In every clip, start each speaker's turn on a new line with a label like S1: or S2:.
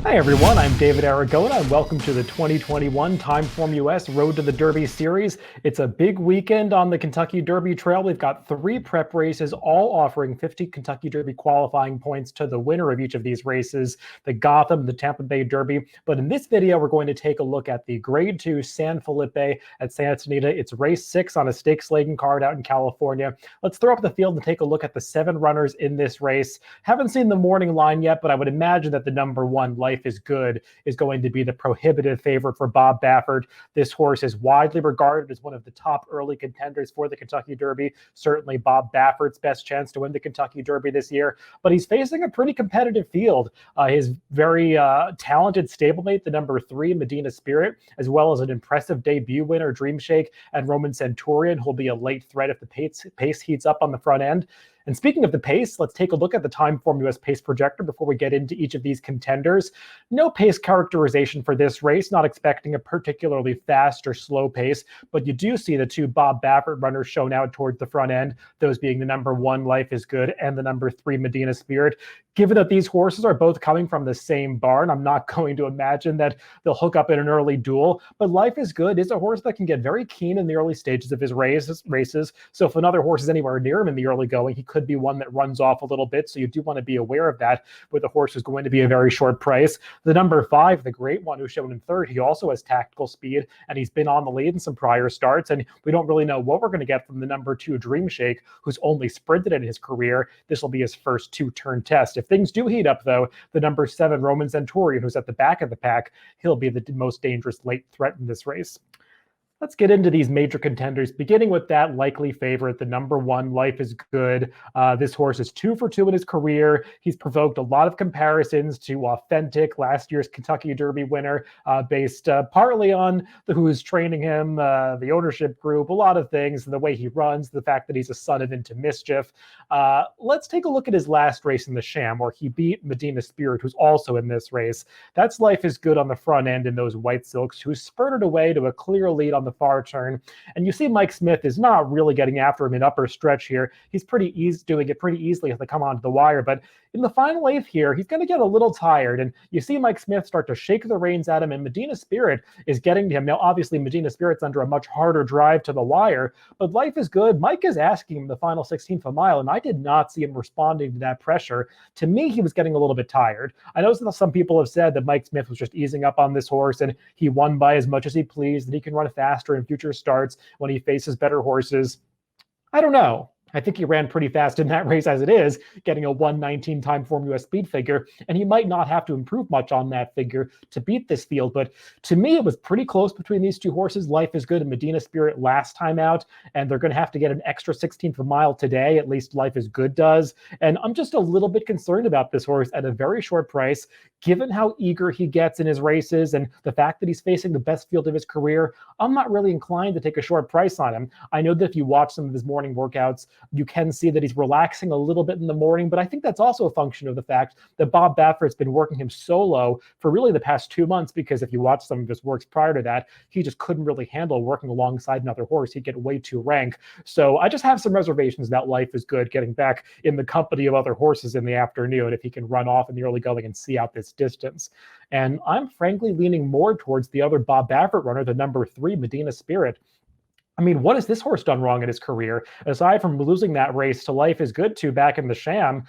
S1: Hi everyone, I'm David Aragona and welcome to the 2021 TimeformUS Road to the Derby series. It's a big weekend on the Kentucky Derby Trail. We've got 3 prep races, all offering 50 Kentucky Derby qualifying points to the winner of each of these races, the Gotham, the Tampa Bay Derby. But in this video, we're going to take a look at the Grade 2 San Felipe at Santa Anita. It's race 6 on a stakes-laden card out in California. Let's throw up the field and take a look at the 7 runners in this race. Haven't seen the morning line yet, but I would imagine that the number 1, Life is Good, is going to be the prohibitive favorite for Bob Baffert. This horse is widely regarded as one of the top early contenders for the Kentucky Derby. Certainly Bob Baffert's best chance to win the Kentucky Derby this year, but he's facing a pretty competitive field. His very talented stablemate, the number 3, Medina Spirit, as well as an impressive debut winner, Dream Shake, and Roman Centurion, who'll be a late threat if the pace heats up on the front end. And speaking of the pace, let's take a look at the TimeformUS pace projector before we get into each of these contenders. No pace characterization for this race, not expecting a particularly fast or slow pace, but you do see the 2 Bob Baffert runners shown out towards the front end, those being the number 1, Life is Good, and the number 3, Medina Spirit. Given that these horses are both coming from the same barn, I'm not going to imagine that they'll hook up in an early duel, but Life is Good is a horse that can get very keen in the early stages of his races. So if another horse is anywhere near him in the early going, he could be one that runs off a little bit. So you do want to be aware of that with a horse who's going to be a very short price. The number 5, the great one who's shown in third, he also has tactical speed and he's been on the lead in some prior starts. And we don't really know what we're going to get from the number 2, Dream Shake, who's only sprinted in his career. This will be his first 2-turn test. If things do heat up, though, the number 7, Roman Centurion, who's at the back of the pack, he'll be the most dangerous late threat in this race. Let's get into these major contenders, beginning with that likely favorite, the number 1, Life is Good. This horse is 2 for 2 in his career. He's provoked a lot of comparisons to Authentic, last year's Kentucky Derby winner, based partly on who's training him, the ownership group, a lot of things, the way he runs, the fact that he's a son of Into Mischief. Let's take a look at his last race in the Sham, where he beat Medina Spirit, who's also in this race. That's Life is Good on the front end in those white silks, who spurted away to a clear lead on the far turn. And you see Mike Smith is not really getting after him in upper stretch here. He's doing it pretty easily as they come onto the wire, but in the final 8th here, he's going to get a little tired, and you see Mike Smith start to shake the reins at him, and Medina Spirit is getting to him. Now, obviously, Medina Spirit's under a much harder drive to the wire, but Life is Good. Mike is asking him the final 16th of a mile, and I did not see him responding to that pressure. To me, he was getting a little bit tired. I know some people have said that Mike Smith was just easing up on this horse, and he won by as much as he pleased, and he can run faster in future starts when he faces better horses. I don't know. I think he ran pretty fast in that race as it is, getting a 1:19 TimeformUS speed figure, and he might not have to improve much on that figure to beat this field. But to me, it was pretty close between these 2 horses, Life is Good and Medina Spirit last time out, and they're going to have to get an extra 16th of a mile today, at least Life is Good does. And I'm just a little bit concerned about this horse at a very short price, given how eager he gets in his races and the fact that he's facing the best field of his career. I'm not really inclined to take a short price on him. I know that if you watch some of his morning workouts, you can see that he's relaxing a little bit in the morning, but I think that's also a function of the fact that Bob Baffert's been working him solo for really the past 2 months, because if you watch some of his works prior to that, he just couldn't really handle working alongside another horse. He'd get way too rank. So I just have some reservations that Life is Good getting back in the company of other horses in the afternoon if he can run off in the early going and see out this distance. And I'm frankly leaning more towards the other Bob Baffert runner, the number 3, Medina Spirit. I mean, what has this horse done wrong in his career? Aside from losing that race to Life is Good to back in the Sham,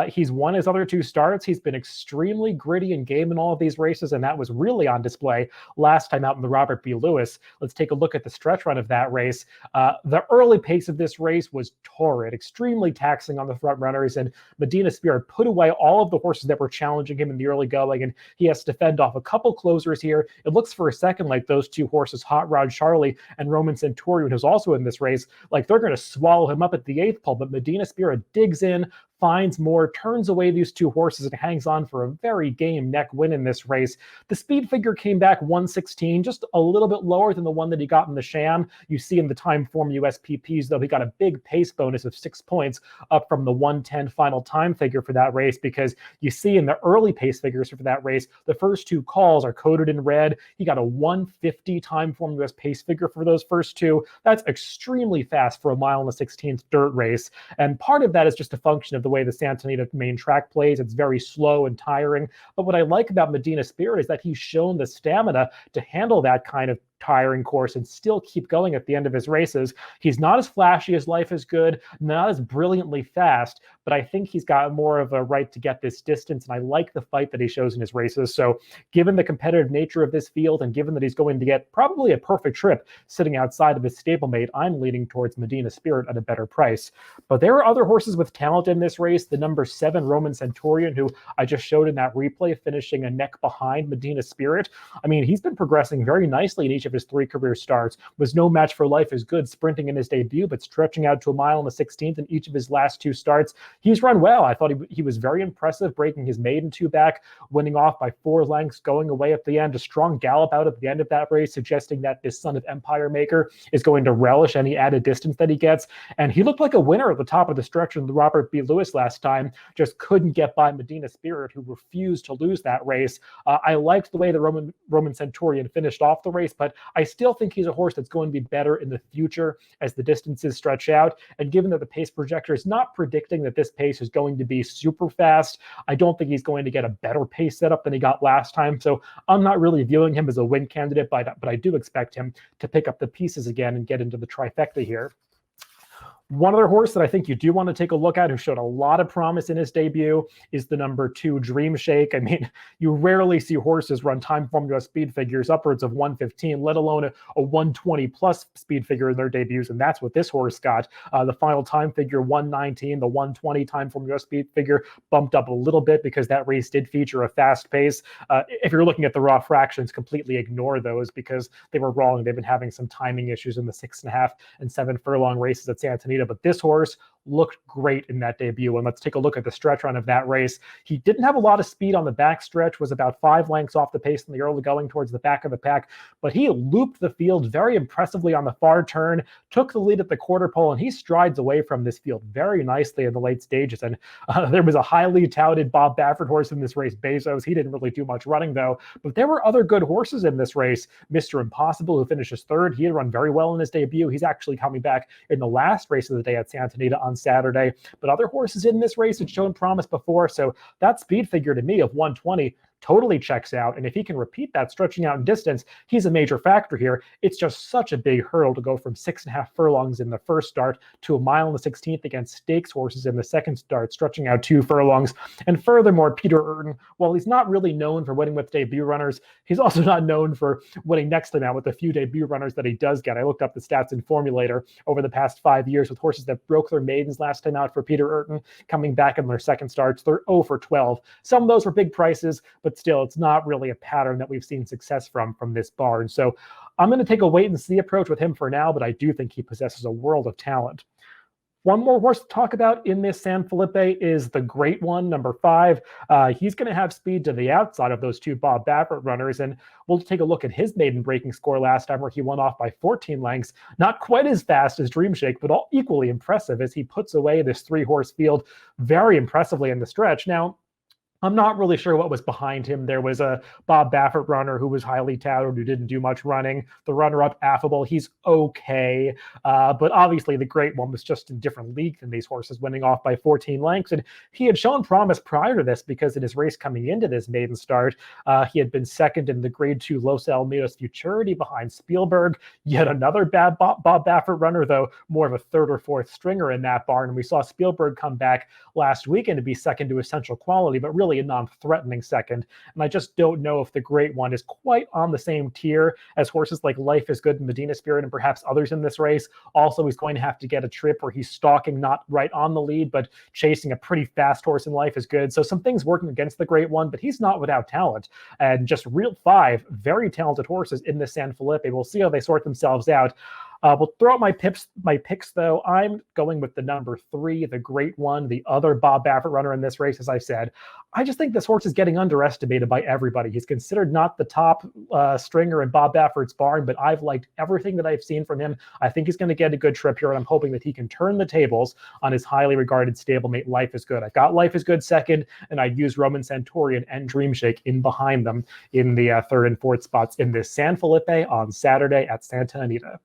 S1: he's won his other 2 starts. He's been extremely gritty and game in all of these races, and that was really on display last time out in the Robert B. Lewis. Let's take a look at the stretch run of that race. The early pace of this race was torrid, extremely taxing on the front runners, and Medina Spirit put away all of the horses that were challenging him in the early going, and he has to fend off a couple closers here. It looks for a second like those 2 horses, Hot Rod Charlie and Roman Centurion, who's also in this race, like they're going to swallow him up at the 8th pole, but Medina Spirit digs in, finds more, turns away these 2 horses, and hangs on for a very game neck win in this race. The speed figure came back 1:16, just a little bit lower than the one that he got in the Sham. You see in the TimeformUS PPs, though, he got a big pace bonus of 6 points up from the 1:10 final time figure for that race, because you see in the early pace figures for that race, the first 2 calls are coded in red. He got a 1:50 TimeformUS pace figure for those first 2. That's extremely fast for a 1:16 dirt race. And part of that is just a function of the the way the Santa Anita main track plays. It's very slow and tiring. But what I like about Medina Spirit is that he's shown the stamina to handle that kind of tiring course and still keep going at the end of his races. He's not as flashy as Life is Good, not as brilliantly fast, but I think he's got more of a right to get this distance, and I like the fight that he shows in his races. So given the competitive nature of this field, and given that he's going to get probably a perfect trip sitting outside of his stablemate, I'm leaning towards Medina Spirit at a better price. But there are other horses with talent in this race. The number 7 Roman Centurion, who I just showed in that replay, finishing a neck behind Medina Spirit. I mean, he's been progressing very nicely in each of his 3 career starts. Was no match for Life is Good sprinting in his debut, but stretching out to a mile on the 16th in each of his last 2 starts. He's run well. I thought he was very impressive, breaking his maiden 2 back, winning off by 4 lengths, going away at the end. A strong gallop out at the end of that race, suggesting that this son of Empire Maker is going to relish any added distance that he gets. And he looked like a winner at the top of the stretch in the Robert B. Lewis last time, just couldn't get by Medina Spirit, who refused to lose that race. I liked the way the Roman Centurion finished off the race, but I still think he's a horse that's going to be better in the future as the distances stretch out. And given that the pace projector is not predicting that this pace is going to be super fast, I don't think he's going to get a better pace setup than he got last time. So I'm not really viewing him as a win candidate, but I do expect him to pick up the pieces again and get into the trifecta here. One other horse that I think you do want to take a look at, who showed a lot of promise in his debut, is the number 2 Dream Shake. I mean, you rarely see horses run TimeformUS speed figures upwards of 115, let alone a 120 plus speed figure in their debuts, and that's what this horse got. The final time figure 119, the 120 TimeformUS speed figure bumped up a little bit because that race did feature a fast pace. If you're looking at the raw fractions, completely ignore those because they were wrong. They've been having some timing issues in the 6.5 and 7 furlong races at Santa Anita. But this horse looked great in that debut. And let's take a look at the stretch run of that race. He didn't have a lot of speed on the back stretch, was about 5 lengths off the pace in the early going towards the back of the pack, but he looped the field very impressively on the far turn, took the lead at the quarter pole, and he strides away from this field very nicely in the late stages. And there was a highly touted Bob Baffert horse in this race, Bezos. He didn't really do much running though, but there were other good horses in this race. Mr. Impossible, who finishes 3rd, he had run very well in his debut. He's actually coming back in the last race of the day at Santa Anita on Saturday. But other horses in this race had shown promise before, so that speed figure to me of 120 totally checks out. And if he can repeat that stretching out in distance, he's a major factor here. It's just such a big hurdle to go from 6.5 furlongs in the first start to a mile on the 16th against stakes horses in the second start, stretching out 2 furlongs. And furthermore, Peter Urton, while he's not really known for winning with debut runners, he's also not known for winning next to now with the few debut runners that he does get. I looked up the stats in Formulator over the past 5 years with horses that broke their maidens last time out for Peter Urton, coming back in their second starts. They're 0 for 12. Some of those were big prices, but still, it's not really a pattern that we've seen success from this barn. So I'm going to take a wait and see approach with him for now, but I do think he possesses a world of talent. One more horse to talk about in this San Felipe is the Great One, number 5. He's going to have speed to the outside of those 2 Bob Baffert runners, and we'll take a look at his maiden breaking score last time, where he went off by 14 lengths. Not quite as fast as Dream Shake, but equally impressive as he puts away this 3-horse field very impressively in the stretch. Now, I'm not really sure what was behind him. There was a Bob Baffert runner who was highly touted, who didn't do much running. The runner-up, Affable, he's okay. But obviously the Great One was just in a different league than these horses, winning off by 14 lengths. And he had shown promise prior to this because in his race coming into this maiden start, he had been second in the Grade 2 Los Alamitos Futurity behind Spielberg. Yet another bad Bob Baffert runner, though more of a 3rd or 4th stringer in that barn. And we saw Spielberg come back last weekend to be second to Essential Quality, but really a non-threatening second. And I just don't know if the Great One is quite on the same tier as horses like Life is Good and Medina Spirit and perhaps others in this race. Also, he's going to have to get a trip where he's stalking not right on the lead, but chasing a pretty fast horse in Life is Good. So some things working against the Great One, but he's not without talent. And just real 5 very talented horses in the San Felipe. We'll see how they sort themselves out. We'll throw out my picks, though. I'm going with the number 3, the Great One, the other Bob Baffert runner in this race, as I said. I just think this horse is getting underestimated by everybody. He's considered not the top stringer in Bob Baffert's barn, but I've liked everything that I've seen from him. I think he's going to get a good trip here, and I'm hoping that he can turn the tables on his highly regarded stablemate Life is Good. I've got Life is Good second, and I'd use Roman Centurion and Dream Shake in behind them in the 3rd and 4th spots in this San Felipe on Saturday at Santa Anita.